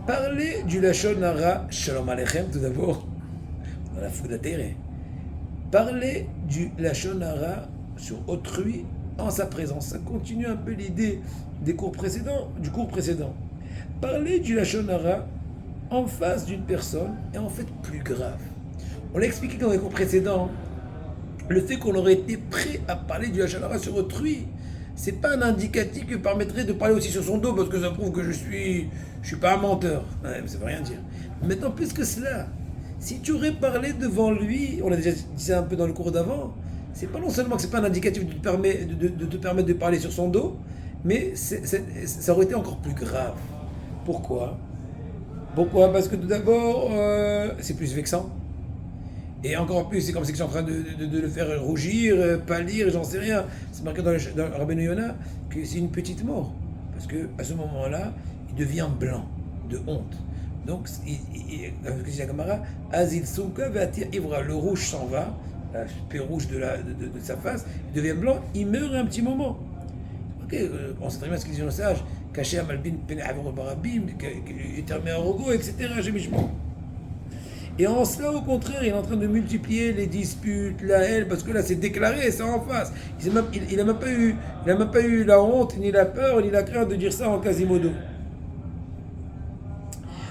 Parler du Lachon Hara, Shalom Aleichem tout d'abord, dans la foudre atterrée. Parler du Lachon Hara sur autrui en sa présence. Ça continue un peu l'idée du cours précédent. Parler du Lachon Hara en face d'une personne est en fait plus grave. On l'a expliqué dans les cours précédents. Le fait qu'on aurait été prêt à parler du Lachon Hara sur autrui, c'est pas un indicatif qui permettrait de parler aussi sur son dos, parce que ça prouve que je suis pas un menteur. Ouais, ça veut rien dire. Maintenant, plus que cela, si tu aurais parlé devant lui, on a déjà dit ça un peu dans le cours d'avant, c'est pas non seulement que c'est pas un indicatif de te permettre de parler sur son dos, mais ça aurait été encore plus grave. Pourquoi? Parce que tout d'abord, c'est plus vexant. Et encore plus, c'est comme si je suis en train de le faire rougir, pâlir, j'en sais rien. C'est marqué dans Rabbeinu Yona que c'est une petite mort. Parce qu'à ce moment-là, il devient blanc, de honte. Donc, comme dit la Gemara, Azil Souka Vatir Ivra, le rouge s'en va, l'aspect rouge de sa face, il devient blanc, il meurt un petit moment. Ok, on sait très bien ce qu'ils disent dans le sage, caché à Malbin, Penavor Barabim, Etermé Arogo, etc. Et en cela, au contraire, il est en train de multiplier les disputes, la haine, parce que là, c'est déclaré, c'est en face. Il n'a même pas eu la honte, ni la peur, ni la crainte de dire ça en Quasimodo.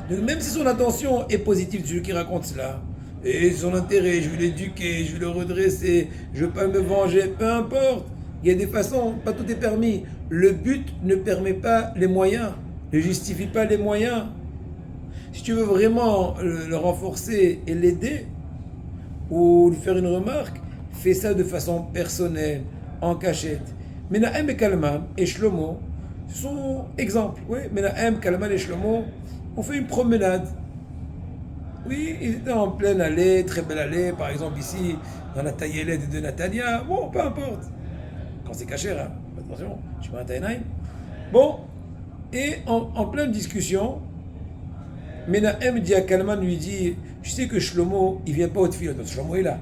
Donc même si son intention est positive, celui qui raconte cela, et son intérêt, je veux l'éduquer, je veux le redresser, je ne veux pas me venger, peu importe. Il y a des façons, pas tout est permis. Le but ne permet pas les moyens, ne justifie pas les moyens. Si tu veux vraiment le renforcer et l'aider, ou lui faire une remarque, fais ça de façon personnelle, en cachette. Menahem et Kalman et Shlomo sont exemples. Oui, Menahem, Kalman et Shlomo ont fait une promenade. Oui, ils étaient en pleine allée, très belle allée, par exemple ici, dans la taillelette de Natania. Bon, peu importe. Quand c'est caché, hein. Attention, je suis pas un taïnaïm. Bon, et en pleine discussion, Menahem dit à Kalman, lui dit, je sais que Shlomo, il vient pas au Tfilot, donc Shlomo est là,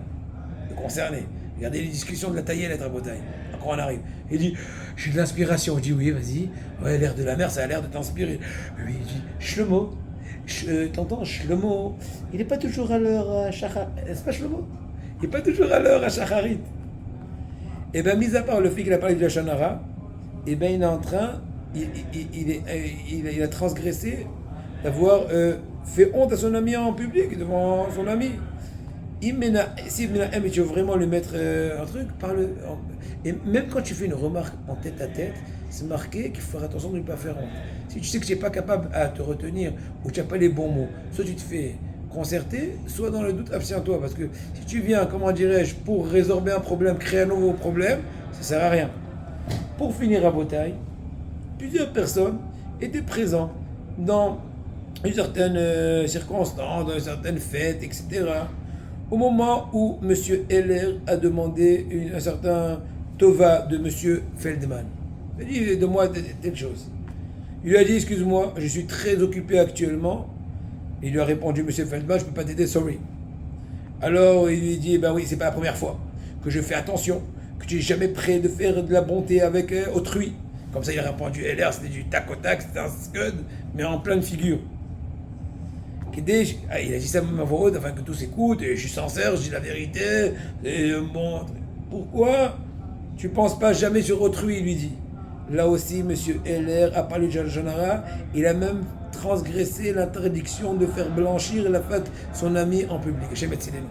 le concerné. Regardez les discussions de la taillelette à Bretagne, quand on arrive. Il dit, j'ai de l'inspiration. Je dis, oui, vas-y. Ouais, l'air de la mer, ça a l'air de t'inspirer. Lui, il dit, Shlomo, t'entends, Shlomo, il n'est pas toujours à l'heure à Shacharit. N'est-ce pas Shlomo? Il n'est pas toujours à l'heure à Shacharit. Et bien, mis à part le fait qu'il a parlé de la Shonara, et bien, il est en train, il a transgressé d'avoir fait honte à son ami en public, devant son ami. Si Menahem, tu veux vraiment lui mettre un truc, parle. Et même quand tu fais une remarque en tête à tête, c'est marqué qu'il faut faire attention de ne pas faire honte. Si tu sais que tu n'es pas capable à te retenir ou tu n'as pas les bons mots, soit tu te fais concerter, soit dans le doute, abstiens-toi. Parce que si tu viens, comment dirais-je, pour résorber un problème, créer un nouveau problème, ça ne sert à rien. Pour finir à Botaï, plusieurs personnes étaient présentes dans une certaine circonstance, dans une certaine fête, etc. Au moment où M. Heller a demandé un certain Tova de M. Feldman. Il a dit, de moi telle chose. Il lui a dit, excuse-moi, je suis très occupé actuellement. Il lui a répondu, M. Feldman, je ne peux pas t'aider, sorry. Alors il lui dit, ben oui, c'est pas la première fois que je fais attention, que tu n'es jamais prêt de faire de la bonté avec autrui. Comme ça, il a répondu, Heller, c'était du tac au tac, c'était un scud, mais en pleine figure. Il a dit ça à ma voix haute afin que tous écoutent, et je suis sincère, je dis la vérité, et je montre. Pourquoi tu ne penses pas jamais sur autrui, il lui dit. Là aussi, M. Heller a parlé de Janara, il a même transgressé l'interdiction de faire blanchir la fête son ami en public. Chez Metsileni.